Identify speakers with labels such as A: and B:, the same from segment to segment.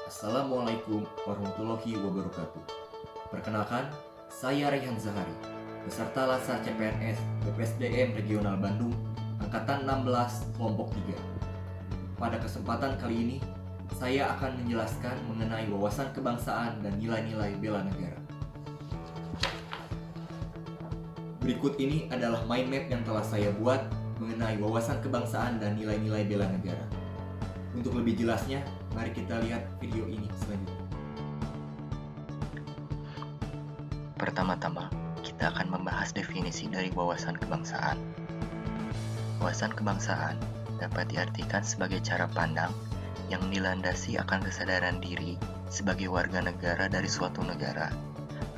A: Assalamualaikum warahmatullahi wabarakatuh. Perkenalkan, saya Rehan Zahari, peserta Latsar CPNS BPSDM Regional Bandung, Angkatan 16, Kelompok 3. Pada kesempatan kali ini, saya akan menjelaskan mengenai wawasan kebangsaan dan nilai-nilai bela negara. Berikut ini adalah mind map yang telah saya buat mengenai wawasan kebangsaan dan nilai-nilai bela negara. Untuk lebih jelasnya, mari kita lihat video ini selanjutnya.
B: Pertama-tama, kita akan membahas definisi dari wawasan kebangsaan. Wawasan kebangsaan dapat diartikan sebagai cara pandang yang dilandasi akan kesadaran diri sebagai warga negara dari suatu negara,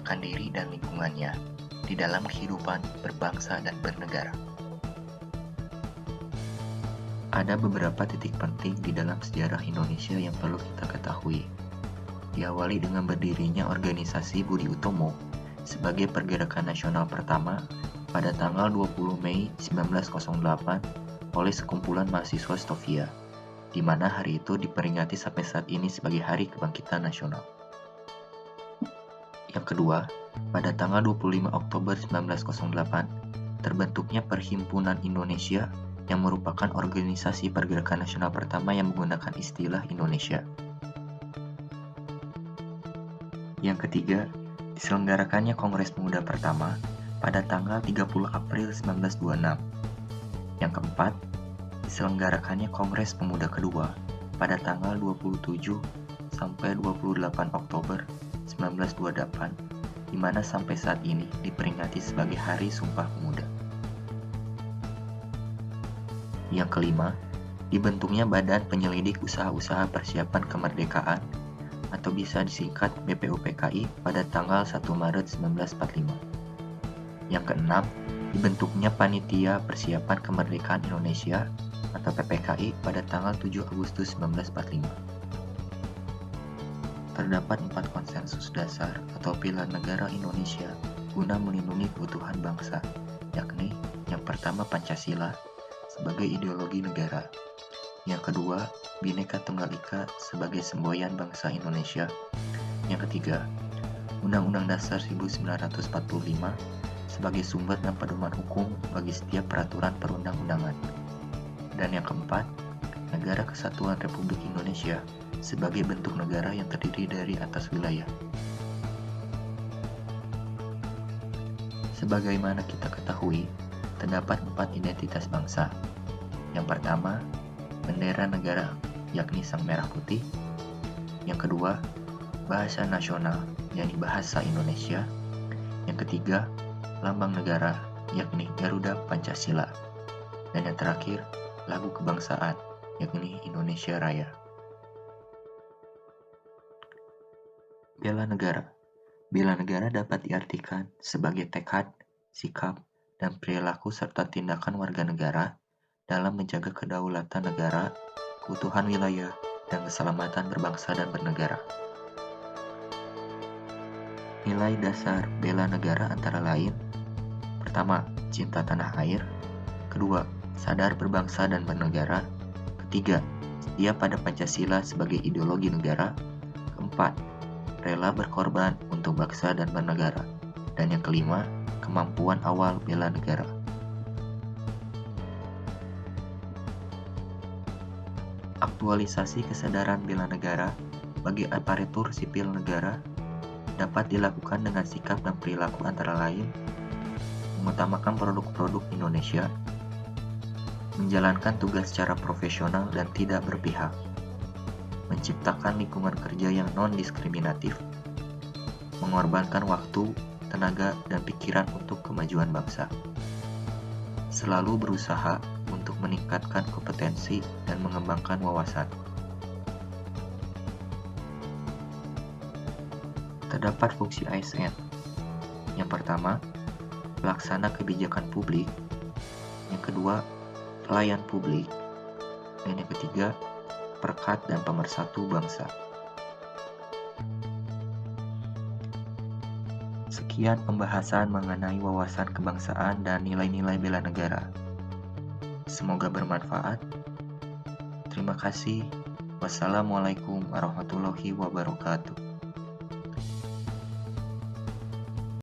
B: akan diri dan lingkungannya, di dalam kehidupan berbangsa dan bernegara. Ada beberapa titik penting di dalam sejarah Indonesia yang perlu kita ketahui. Diawali dengan berdirinya organisasi Budi Utomo sebagai pergerakan nasional pertama pada tanggal 20 Mei 1908 oleh sekumpulan mahasiswa Stovia, di mana hari itu diperingati sampai saat ini sebagai Hari Kebangkitan Nasional. Yang kedua, pada tanggal 25 Oktober 1908 terbentuknya Perhimpunan Indonesia yang merupakan organisasi pergerakan nasional pertama yang menggunakan istilah Indonesia. Yang ketiga, diselenggarakannya Kongres Pemuda pertama pada tanggal 30 April 1926. Yang keempat, diselenggarakannya Kongres Pemuda kedua pada tanggal 27 sampai 28 Oktober 1928, di mana sampai saat ini diperingati sebagai Hari Sumpah Pemuda. Yang kelima, dibentuknya Badan Penyelidik Usaha-Usaha Persiapan Kemerdekaan atau bisa disingkat BPUPKI pada tanggal 1 Maret 1945. Yang keenam, dibentuknya Panitia Persiapan Kemerdekaan Indonesia atau PPKI pada tanggal 7 Agustus 1945. Terdapat 4 konsensus dasar atau pilar negara Indonesia guna melindungi keutuhan bangsa, yakni yang pertama Pancasila sebagai ideologi negara, yang kedua Bhinneka Tunggal Ika sebagai semboyan bangsa Indonesia, yang ketiga Undang-Undang Dasar 1945 sebagai sumber dan pedoman hukum bagi setiap peraturan perundang-undangan, dan yang keempat Negara Kesatuan Republik Indonesia sebagai bentuk negara yang terdiri dari atas wilayah. Sebagaimana kita ketahui, terdapat 4 identitas bangsa. Yang pertama, bendera negara, yakni Sang Merah Putih. Yang kedua, bahasa nasional, yakni bahasa Indonesia. Yang ketiga, lambang negara, yakni Garuda Pancasila. Dan yang terakhir, lagu kebangsaan, yakni Indonesia Raya. Bela negara. Bela negara dapat diartikan sebagai tekad, sikap, dan perilaku serta tindakan warga negara dalam menjaga kedaulatan negara, keutuhan wilayah, dan keselamatan berbangsa dan bernegara. Nilai dasar bela negara antara lain: pertama, cinta tanah air; kedua, sadar berbangsa dan bernegara; ketiga, setia pada Pancasila sebagai ideologi negara; keempat, rela berkorban untuk bangsa dan bernegara; dan yang kelima, kemampuan awal bela negara. Aktualisasi kesadaran bela negara bagi aparatur sipil negara dapat dilakukan dengan sikap dan perilaku antara lain: mengutamakan produk-produk Indonesia, menjalankan tugas secara profesional dan tidak berpihak, menciptakan lingkungan kerja yang non-diskriminatif, mengorbankan waktu, tenaga, dan pikiran untuk kemajuan bangsa, selalu berusaha untuk meningkatkan kompetensi dan mengembangkan wawasan. Terdapat fungsi ASN. Yang pertama, pelaksana kebijakan publik; yang kedua, pelayan publik; dan yang ketiga, perekat dan pemersatu bangsa. Sekian pembahasan mengenai wawasan kebangsaan dan nilai-nilai bela negara. Semoga bermanfaat. Terima kasih. Wassalamualaikum warahmatullahi warahmatullahi wabarakatuh.